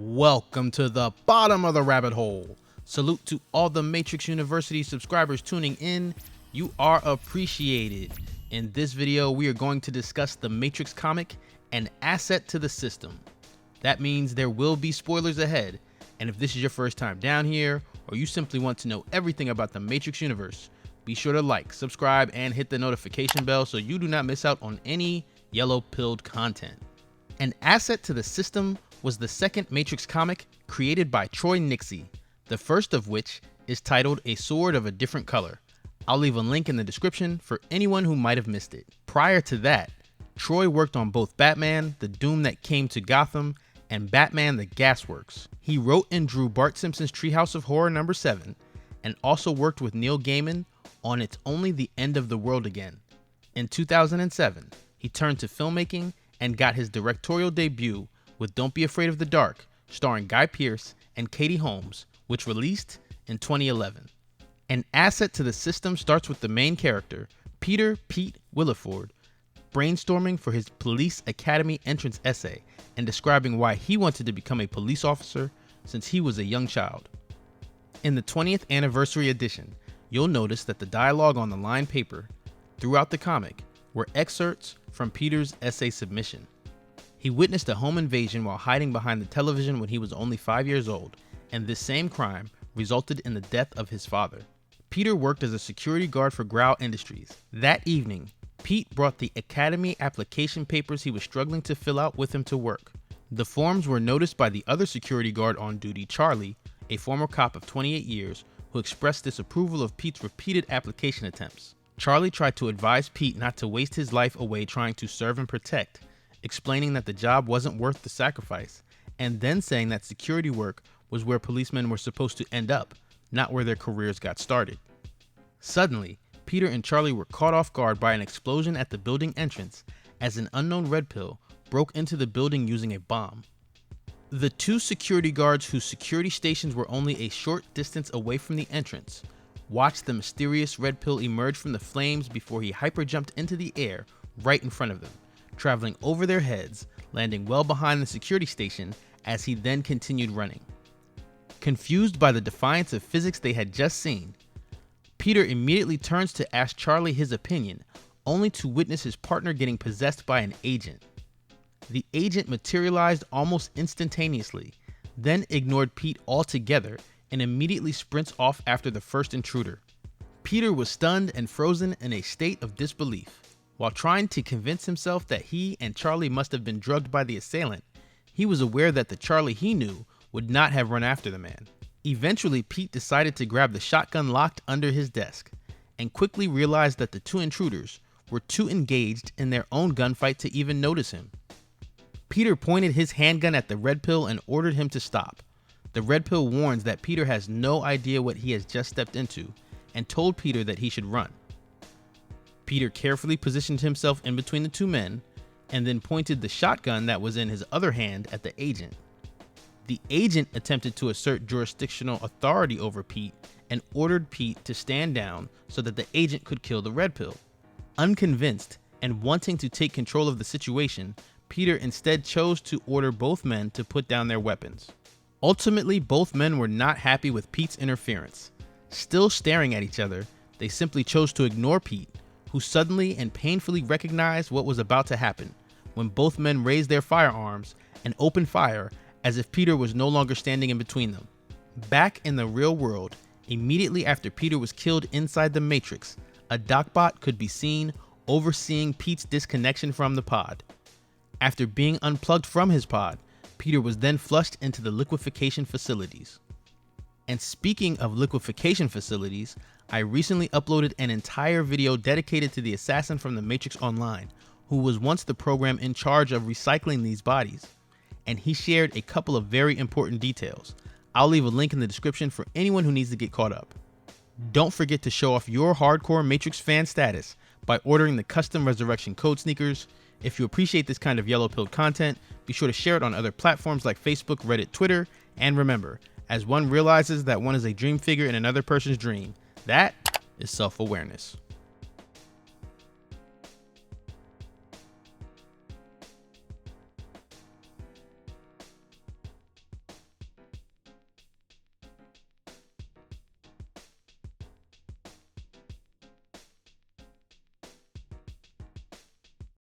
Welcome to the bottom of the rabbit hole. Salute to all the Matrix University subscribers tuning in. You are appreciated. In this video, we are going to discuss the Matrix comic, An Asset to the System. That means there will be spoilers ahead, and if this is your first time down here, or you simply want to know everything about the Matrix universe, be sure to like, subscribe, and hit the notification bell so you do not miss out on any yellow-pilled content. An Asset to the System was the second Matrix comic created by Troy Nixey, the first of which is titled A Sword of a Different Color. I'll leave a link in the description for anyone who might have missed it. Prior to that, Troy worked on both Batman, The Doom That Came to Gotham, and Batman the Gasworks. He wrote and drew Bart Simpson's Treehouse of Horror number 7, and also worked with Neil Gaiman on It's Only the End of the World Again. In 2007, he turned to filmmaking and got his directorial debut with Don't Be Afraid of the Dark, starring Guy Pearce and Katie Holmes, which released in 2011. An Asset to the System starts with the main character, Peter Pete Williford, brainstorming for his police academy entrance essay and describing why he wanted to become a police officer since he was a young child. In the 20th anniversary edition, you'll notice that the dialogue on the lined paper throughout the comic were excerpts from Peter's essay submission. He witnessed a home invasion while hiding behind the television when he was only 5 years old, and this same crime resulted in the death of his father. Peter worked as a security guard for Grau Industries. That evening, Pete brought the academy application papers he was struggling to fill out with him to work. The forms were noticed by the other security guard on duty, Charlie, a former cop of 28 years, who expressed disapproval of Pete's repeated application attempts. Charlie tried to advise Pete not to waste his life away trying to serve and protect, explaining that the job wasn't worth the sacrifice, and then saying that security work was where policemen were supposed to end up, not where their careers got started. Suddenly, Peter and Charlie were caught off guard by an explosion at the building entrance as an unknown red pill broke into the building using a bomb. The two security guards, whose security stations were only a short distance away from the entrance, watched the mysterious red pill emerge from the flames before he hyper-jumped into the air right in front of them, traveling over their heads, landing well behind the security station as he then continued running. Confused by the defiance of physics they had just seen, Peter immediately turns to ask Charlie his opinion, only to witness his partner getting possessed by an agent. The agent materialized almost instantaneously, then ignored Pete altogether and immediately sprints off after the first intruder. Peter was stunned and frozen in a state of disbelief. While trying to convince himself that he and Charlie must have been drugged by the assailant, he was aware that the Charlie he knew would not have run after the man. Eventually, Pete decided to grab the shotgun locked under his desk, and quickly realized that the two intruders were too engaged in their own gunfight to even notice him. Peter pointed his handgun at the red pill and ordered him to stop. The red pill warns that Peter has no idea what he has just stepped into, and told Peter that he should run. Peter carefully positioned himself in between the two men, and then pointed the shotgun that was in his other hand at the agent. The agent attempted to assert jurisdictional authority over Pete and ordered Pete to stand down so that the agent could kill the red pill. Unconvinced and wanting to take control of the situation, Peter instead chose to order both men to put down their weapons. Ultimately, both men were not happy with Pete's interference. Still staring at each other, they simply chose to ignore Pete, who suddenly and painfully recognized what was about to happen when both men raised their firearms and opened fire as if Peter was no longer standing in between them. Back in the real world, immediately after Peter was killed inside the Matrix, a Docbot could be seen overseeing Pete's disconnection from the pod. After being unplugged from his pod, Peter was then flushed into the liquefaction facilities. And speaking of liquefaction facilities, I recently uploaded an entire video dedicated to the assassin from the Matrix Online, who was once the program in charge of recycling these bodies, and he shared a couple of very important details. I'll leave a link in the description for anyone who needs to get caught up. Don't forget to show off your hardcore Matrix fan status by ordering the custom Resurrection Code Sneakers. If you appreciate this kind of yellow-pilled content, be sure to share it on other platforms like Facebook, Reddit, Twitter, and remember, as one realizes that one is a dream figure in another person's dream, that is self-awareness.